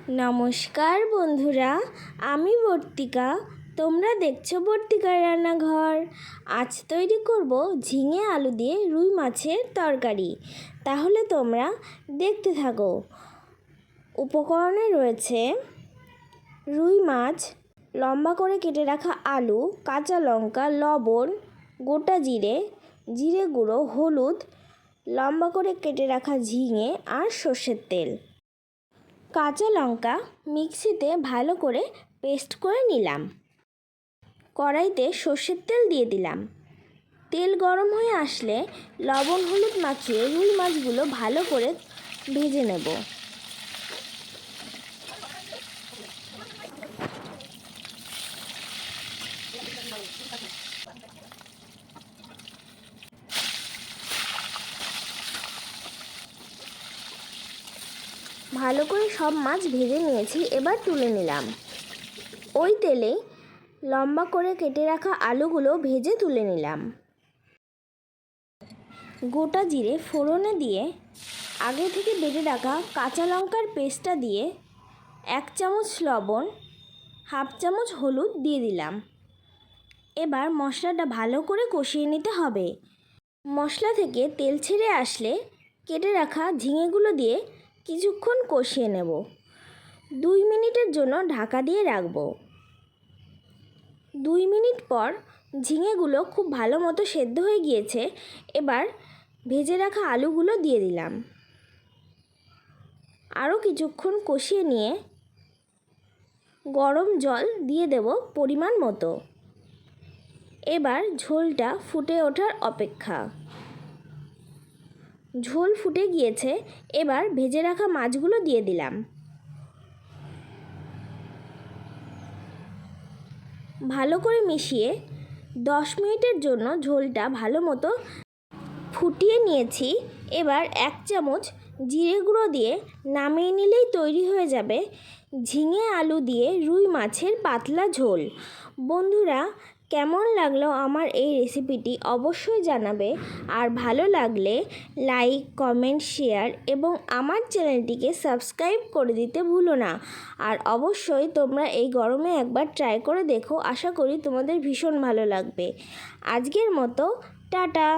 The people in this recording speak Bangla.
নমস্কার বন্ধুরা, আমি বর্তিকা। তোমরা দেখছো বর্তিকার রান্নাঘর। আজ তৈরি করব ঝিঙে আলু দিয়ে রুই মাছের তরকারি। তাহলে তোমরা দেখতে থাকো। উপকরণে রয়েছে রুই মাছ, লম্বা করে কেটে রাখা আলু, কাঁচা লঙ্কা, লবণ, গোটা জিরে, জিরে গুঁড়ো, হলুদ, লম্বা করে কেটে রাখা ঝিঙে আর সর্ষের তেল। কাঁচা লঙ্কা মিক্সিতে ভালো করে পেস্ট করে নিলাম। কড়াইতে সর্ষের তেল দিয়ে দিলাম। তেল গরম হয়ে আসলে লবণ হলুদ মাখিয়ে রুই মাছগুলো ভালো করে ভেজে নেব। ভালো করে সব মাছ ভেজে নিয়েছি, এবার তুলে নিলাম। ওই তেলে লম্বা করে কেটে রাখা আলুগুলো ভেজে তুলে নিলাম। গোটা জিরে ফোড়নে দিয়ে আগে থেকে বেটে রাখা কাঁচা লঙ্কার পেস্টটা দিয়ে 1 চামচ লবণ, 1/2 চামচ হলুদ দিয়ে দিলাম। এবার মশলাটা ভালো করে কষিয়ে নিতে হবে। মশলা থেকে তেল ছেড়ে আসলে কেটে রাখা ঝিঙেগুলো দিয়ে কিছুক্ষণ কষিয়ে নেব। 2 মিনিটের জন্য ঢাকা দিয়ে রাখব। 2 মিনিট পর ঝিঙেগুলো খুব ভালো মতো সেদ্ধ হয়ে গিয়েছে। এবার ভেজে রাখা আলুগুলো দিয়ে দিলাম। আরও কিছুক্ষণ কষিয়ে নিয়ে গরম জল দিয়ে দেব পরিমাণ মতো। এবার ঝোলটা ফুটে ওঠার অপেক্ষা। ঝোল ফুটে গিয়েছে, এবার ভেজে রাখা মাছগুলো দিয়ে দিলাম। ভালো করে মিশিয়ে 10 মিনিটের জন্য ঝোলটা ভালো মতো ফুটিয়ে নিয়েছি। এবার 1 চামচ জিরে গুঁড়ো দিয়ে নামিয়ে নিলেই তৈরি হয়ে যাবে ঝিঙে আলু দিয়ে রুই মাছের পাতলা ঝোল। বন্ধুরা, কেমন লাগলো আমার এই রেসিপিটি অবশ্যই জানাবে। আর ভালো লাগলে লাইক, কমেন্ট, শেয়ার এবং আমার চ্যানেলটিকে সাবস্ক্রাইব করে দিতে ভুলো না। আর অবশ্যই তোমরা এই গরমে একবার ট্রাই করে দেখো, আশা করি তোমাদের ভীষণ ভালো লাগবে। আজকের মতো টাটা।